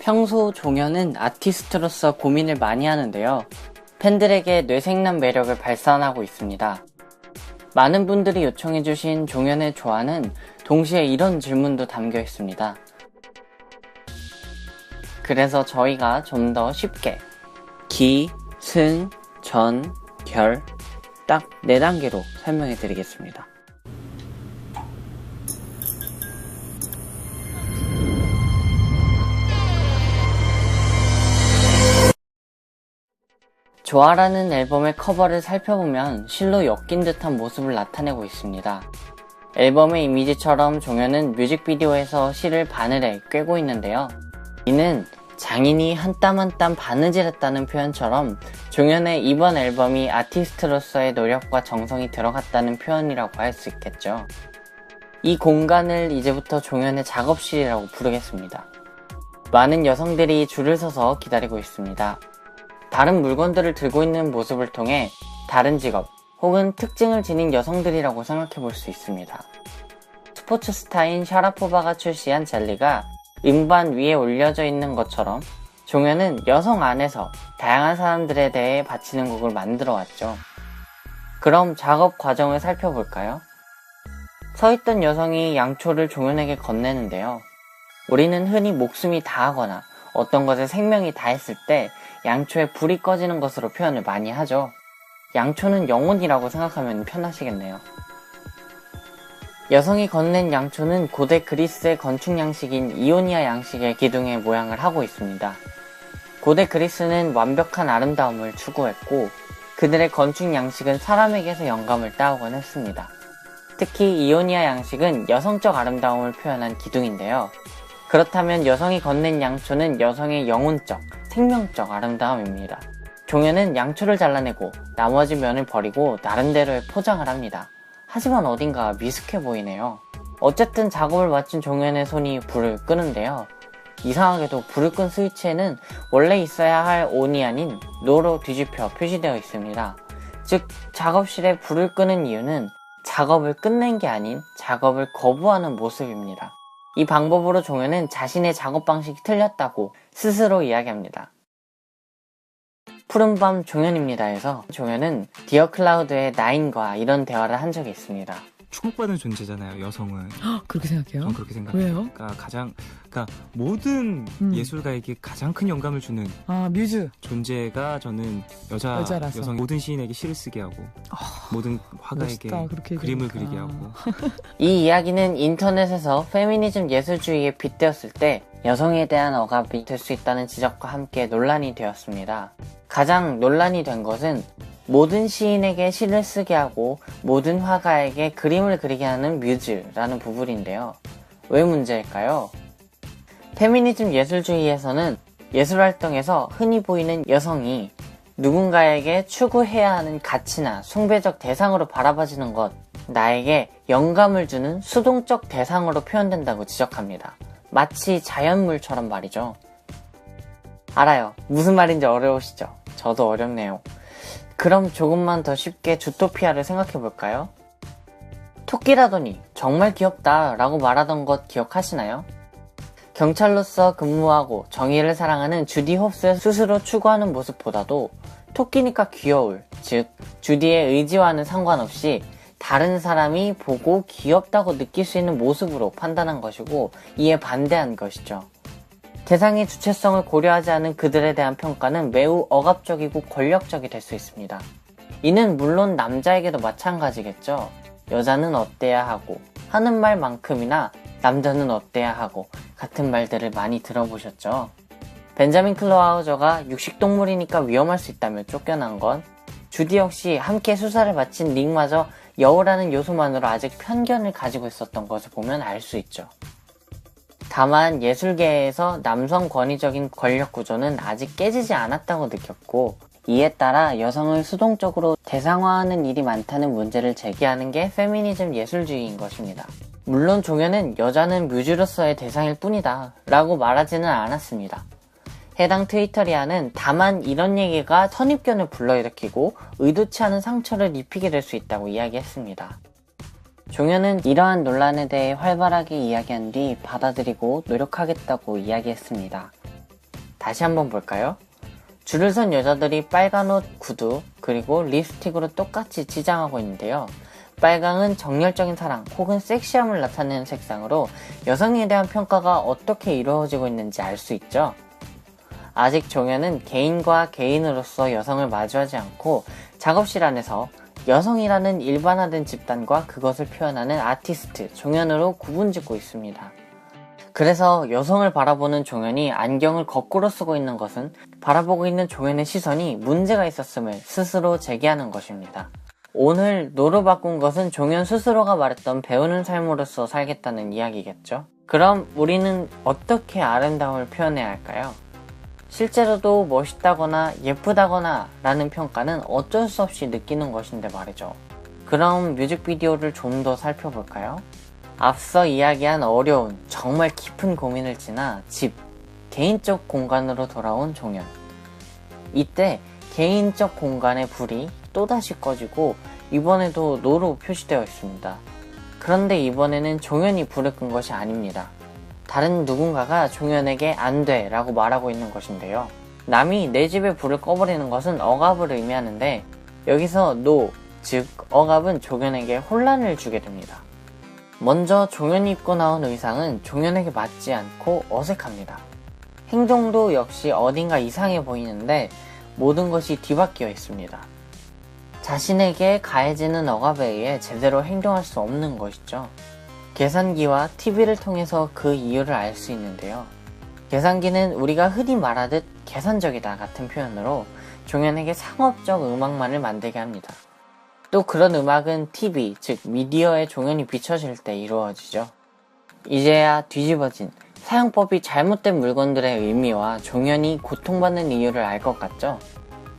평소 종현은 아티스트로서 고민을 많이 하는데요. 팬들에게 뇌생남 매력을 발산하고 있습니다. 많은 분들이 요청해주신 종현의 조화는 동시에 이런 질문도 담겨 있습니다. 그래서 저희가 좀 더 쉽게 기, 승, 전, 결 딱 4단계로 설명해 드리겠습니다. 조화라는 앨범의 커버를 살펴보면 실로 엮인 듯한 모습을 나타내고 있습니다. 앨범의 이미지처럼 종현은 뮤직비디오에서 실을 바늘에 꿰고 있는데요. 이는 장인이 한 땀 한 땀 바느질했다는 표현처럼 종현의 이번 앨범이 아티스트로서의 노력과 정성이 들어갔다는 표현이라고 할 수 있겠죠. 이 공간을 이제부터 종현의 작업실이라고 부르겠습니다. 많은 여성들이 줄을 서서 기다리고 있습니다. 다른 물건들을 들고 있는 모습을 통해 다른 직업 혹은 특징을 지닌 여성들이라고 생각해 볼 수 있습니다. 스포츠 스타인 샤라포바가 출시한 젤리가 음반 위에 올려져 있는 것처럼 종현은 여성 안에서 다양한 사람들에 대해 바치는 곡을 만들어 왔죠. 그럼 작업 과정을 살펴볼까요? 서 있던 여성이 양초를 종현에게 건네는데요. 우리는 흔히 목숨이 다하거나 어떤 것에 생명이 다했을 때 양초에 불이 꺼지는 것으로 표현을 많이 하죠. 양초는 영혼이라고 생각하면 편하시겠네요. 여성이 건넨 양초는 고대 그리스의 건축 양식인 이오니아 양식의 기둥의 모양을 하고 있습니다. 고대 그리스는 완벽한 아름다움을 추구했고 그들의 건축 양식은 사람에게서 영감을 따오곤 했습니다. 특히 이오니아 양식은 여성적 아름다움을 표현한 기둥인데요. 그렇다면 여성이 건넨 양초는 여성의 영혼적, 생명적 아름다움입니다. 종현은 양초를 잘라내고 나머지 면을 버리고 나름대로의 포장을 합니다. 하지만 어딘가 미숙해 보이네요. 어쨌든 작업을 마친 종현의 손이 불을 끄는데요. 이상하게도 불을 끈 스위치에는 원래 있어야 할 ON이 아닌 NO로 뒤집혀 표시되어 있습니다. 즉 작업실에 불을 끄는 이유는 작업을 끝낸 게 아닌 작업을 거부하는 모습입니다. 이 방법으로 종현은 자신의 작업 방식이 틀렸다고 스스로 이야기합니다. 푸른밤 종현입니다에서 종현은 디어 클라우드의 나인과 이런 대화를 한 적이 있습니다. 축복받은 존재잖아요, 여성은. 그렇게 생각해요? 저는 그렇게 생각해요. 왜요? 그러니까 모든 예술가에게 가장 큰 영감을 주는 뮤즈 존재가 저는 여자라서. 여성 모든 시인에게 시를 쓰게 하고 모든 화가에게 멋있다, 그림을 그리게 하고. 이 이야기는 인터넷에서 페미니즘 예술주의에 빗대었을 때 여성에 대한 억압이 될 수 있다는 지적과 함께 논란이 되었습니다. 가장 논란이 된 것은 모든 시인에게 시를 쓰게 하고 모든 화가에게 그림을 그리게 하는 뮤즈라는 부분인데요. 왜 문제일까요? 페미니즘 예술주의에서는 예술활동에서 흔히 보이는 여성이 누군가에게 추구해야 하는 가치나 숭배적 대상으로 바라봐지는 것, 나에게 영감을 주는 수동적 대상으로 표현된다고 지적합니다. 마치 자연물처럼 말이죠. 알아요. 무슨 말인지 어려우시죠? 저도 어렵네요. 그럼 조금만 더 쉽게 주토피아를 생각해볼까요? 토끼라더니 정말 귀엽다 라고 말하던 것 기억하시나요? 경찰로서 근무하고 정의를 사랑하는 주디 홉스의 스스로 추구하는 모습보다도 토끼니까 귀여울, 즉 주디의 의지와는 상관없이 다른 사람이 보고 귀엽다고 느낄 수 있는 모습으로 판단한 것이고 이에 반대한 것이죠. 대상의 주체성을 고려하지 않은 그들에 대한 평가는 매우 억압적이고 권력적이 될 수 있습니다. 이는 물론 남자에게도 마찬가지겠죠. 여자는 어때야 하고 하는 말만큼이나 남자는 어때야 하고 같은 말들을 많이 들어보셨죠. 벤자민 클로하우저가 육식동물이니까 위험할 수 있다며 쫓겨난 건 주디 역시 함께 수사를 마친 닉마저 여우라는 요소만으로 아직 편견을 가지고 있었던 것을 보면 알 수 있죠. 다만 예술계에서 남성 권위적인 권력 구조는 아직 깨지지 않았다고 느꼈고 이에 따라 여성을 수동적으로 대상화하는 일이 많다는 문제를 제기하는 게 페미니즘 예술주의인 것입니다. 물론 종현은 여자는 뮤즈로서의 대상일 뿐이다 라고 말하지는 않았습니다. 해당 트위터리아는 다만 이런 얘기가 선입견을 불러일으키고 의도치 않은 상처를 입히게 될 수 있다고 이야기했습니다. 종현은 이러한 논란에 대해 활발하게 이야기한 뒤 받아들이고 노력하겠다고 이야기했습니다. 다시 한번 볼까요? 줄을 선 여자들이 빨간 옷, 구두, 그리고 립스틱으로 똑같이 지장하고 있는데요. 빨강은 정열적인 사랑 혹은 섹시함을 나타내는 색상으로 여성에 대한 평가가 어떻게 이루어지고 있는지 알 수 있죠. 아직 종현은 개인과 개인으로서 여성을 마주하지 않고 작업실 안에서 여성이라는 일반화된 집단과 그것을 표현하는 아티스트 종현으로 구분짓고 있습니다. 그래서 여성을 바라보는 종현이 안경을 거꾸로 쓰고 있는 것은 바라보고 있는 종현의 시선이 문제가 있었음을 스스로 제기하는 것입니다. 오늘 노로 바꾼 것은 종현 스스로가 말했던 배우는 삶으로서 살겠다는 이야기겠죠. 그럼 우리는 어떻게 아름다움을 표현해야 할까요? 실제로도 멋있다거나 예쁘다거나 라는 평가는 어쩔 수 없이 느끼는 것인데 말이죠. 그럼 뮤직비디오를 좀 더 살펴볼까요? 앞서 이야기한 어려운 정말 깊은 고민을 지나 집, 개인적 공간으로 돌아온 종현. 이때 개인적 공간의 불이 또다시 꺼지고 이번에도 노로 표시되어 있습니다. 그런데 이번에는 종현이 불을 끈 것이 아닙니다. 다른 누군가가 종현에게 안 돼 라고 말하고 있는 것인데요. 남이 내 집에 불을 꺼버리는 것은 억압을 의미하는데 여기서 노, 즉 억압은 종현에게 혼란을 주게 됩니다. 먼저 종현이 입고 나온 의상은 종현에게 맞지 않고 어색합니다. 행동도 역시 어딘가 이상해 보이는데 모든 것이 뒤바뀌어 있습니다. 자신에게 가해지는 억압에 의해 제대로 행동할 수 없는 것이죠. 계산기와 TV를 통해서 그 이유를 알 수 있는데요. 계산기는 우리가 흔히 말하듯 계산적이다 같은 표현으로 종현에게 상업적 음악만을 만들게 합니다. 또 그런 음악은 TV, 즉 미디어에 종현이 비춰질 때 이루어지죠. 이제야 뒤집어진 사용법이 잘못된 물건들의 의미와 종현이 고통받는 이유를 알 것 같죠?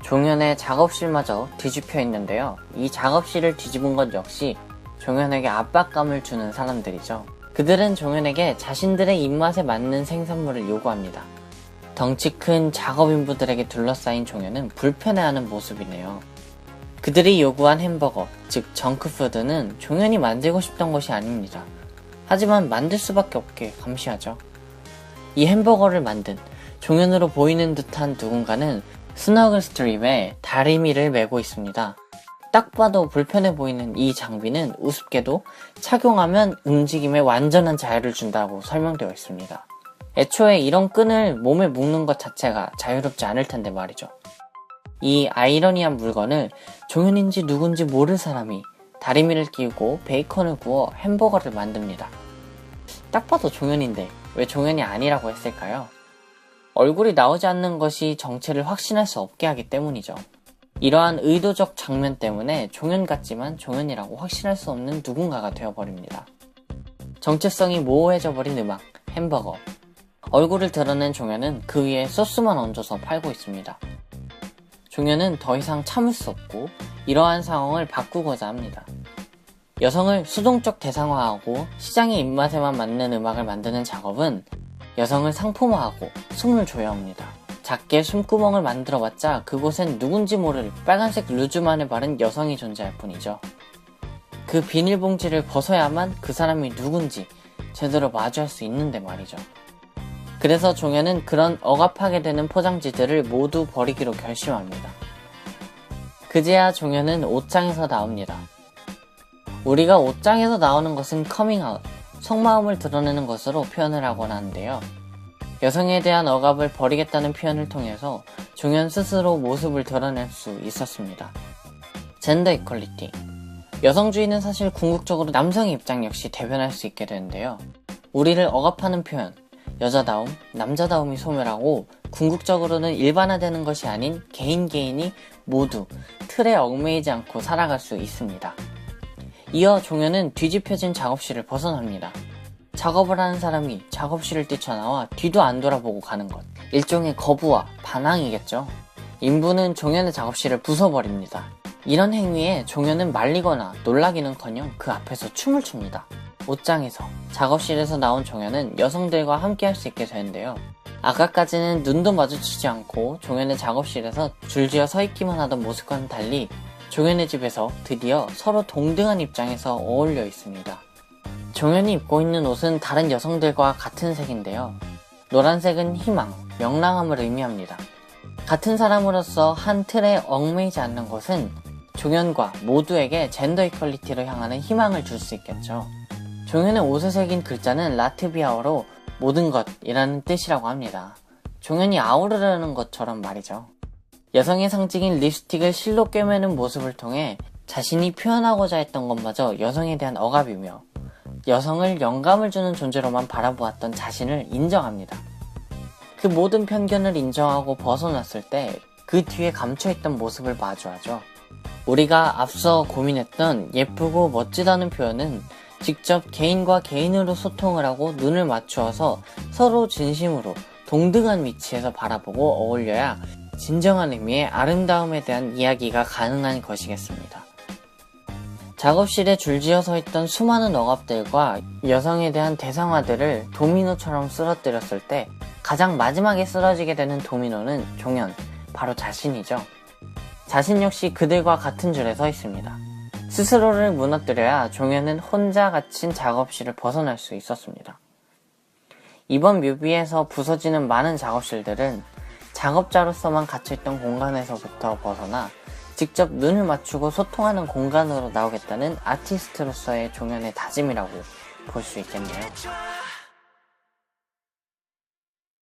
종현의 작업실마저 뒤집혀 있는데요. 이 작업실을 뒤집은 것 역시 종현에게 압박감을 주는 사람들이죠. 그들은 종현에게 자신들의 입맛에 맞는 생산물을 요구합니다. 덩치 큰 작업인부들에게 둘러싸인 종현은 불편해하는 모습이네요. 그들이 요구한 햄버거, 즉 정크푸드는 종현이 만들고 싶던 것이 아닙니다. 하지만 만들 수밖에 없게 감시하죠. 이 햄버거를 만든 종현으로 보이는 듯한 누군가는 스너글 스트립에 다리미를 메고 있습니다. 딱 봐도 불편해 보이는 이 장비는 우습게도 착용하면 움직임에 완전한 자유를 준다고 설명되어 있습니다. 애초에 이런 끈을 몸에 묶는 것 자체가 자유롭지 않을 텐데 말이죠. 이 아이러니한 물건을 종현인지 누군지 모를 사람이 다리미를 끼우고 베이컨을 구워 햄버거를 만듭니다. 딱 봐도 종현인데 왜 종현이 아니라고 했을까요? 얼굴이 나오지 않는 것이 정체를 확신할 수 없게 하기 때문이죠. 이러한 의도적 장면 때문에 종현 같지만 종현이라고 확신할 수 없는 누군가가 되어버립니다. 정체성이 모호해져 버린 음악, 햄버거. 얼굴을 드러낸 종현은 그 위에 소스만 얹어서 팔고 있습니다. 종현은 더 이상 참을 수 없고 이러한 상황을 바꾸고자 합니다. 여성을 수동적 대상화하고 시장의 입맛에만 맞는 음악을 만드는 작업은 여성을 상품화하고 숨을 줘야 합니다. 작게 숨구멍을 만들어봤자 그곳엔 누군지 모를 빨간색 루즈만을 바른 여성이 존재할 뿐이죠. 그 비닐봉지를 벗어야만 그 사람이 누군지 제대로 마주할 수 있는데 말이죠. 그래서 종현은 그런 억압하게 되는 포장지들을 모두 버리기로 결심합니다. 그제야 종현은 옷장에서 나옵니다. 우리가 옷장에서 나오는 것은 커밍아웃, 속마음을 드러내는 것으로 표현을 하곤 하는데요. 여성에 대한 억압을 버리겠다는 표현을 통해서 종현 스스로 모습을 드러낼 수 있었습니다. 젠더 이퀄리티. 여성주의는 사실 궁극적으로 남성의 입장 역시 대변할 수 있게 되는데요. 우리를 억압하는 표현, 여자다움, 남자다움이 소멸하고 궁극적으로는 일반화되는 것이 아닌 개인이 모두 틀에 얽매이지 않고 살아갈 수 있습니다. 이어 종현은 뒤집혀진 작업실을 벗어납니다. 작업을 하는 사람이 작업실을 뛰쳐나와 뒤도 안 돌아보고 가는 것. 일종의 거부와 반항이겠죠. 인부는 종현의 작업실을 부숴버립니다. 이런 행위에 종현은 말리거나 놀라기는커녕 그 앞에서 춤을 춥니다. 옷장에서, 작업실에서 나온 종현은 여성들과 함께 할 수 있게 되는데요. 아까까지는 눈도 마주치지 않고 종현의 작업실에서 줄지어 서 있기만 하던 모습과는 달리 종현의 집에서 드디어 서로 동등한 입장에서 어울려 있습니다. 종현이 입고 있는 옷은 다른 여성들과 같은 색인데요. 노란색은 희망, 명랑함을 의미합니다. 같은 사람으로서 한 틀에 얽매이지 않는 것은 종현과 모두에게 젠더 이퀄리티로 향하는 희망을 줄 수 있겠죠. 종현의 옷에 새긴 글자는 라트비아어로 모든 것이라는 뜻이라고 합니다. 종현이 아우르라는 것처럼 말이죠. 여성의 상징인 립스틱을 실로 꿰매는 모습을 통해 자신이 표현하고자 했던 것마저 여성에 대한 억압이며 여성을 영감을 주는 존재로만 바라보았던 자신을 인정합니다. 그 모든 편견을 인정하고 벗어났을 때 그 뒤에 감춰있던 모습을 마주하죠. 우리가 앞서 고민했던 예쁘고 멋지다는 표현은 직접 개인과 개인으로 소통을 하고 눈을 맞추어서 서로 진심으로 동등한 위치에서 바라보고 어울려야 진정한 의미의 아름다움에 대한 이야기가 가능한 것이겠습니다. 작업실에 줄지어 서 있던 수많은 억압들과 여성에 대한 대상화들을 도미노처럼 쓰러뜨렸을 때 가장 마지막에 쓰러지게 되는 도미노는 종현, 바로 자신이죠. 자신 역시 그들과 같은 줄에 서 있습니다. 스스로를 무너뜨려야 종현은 혼자 갇힌 작업실을 벗어날 수 있었습니다. 이번 뮤비에서 부서지는 많은 작업실들은 작업자로서만 갇혀있던 공간에서부터 벗어나 직접 눈을 맞추고 소통하는 공간으로 나오겠다는 아티스트로서의 종현의 다짐이라고 볼 수 있겠네요.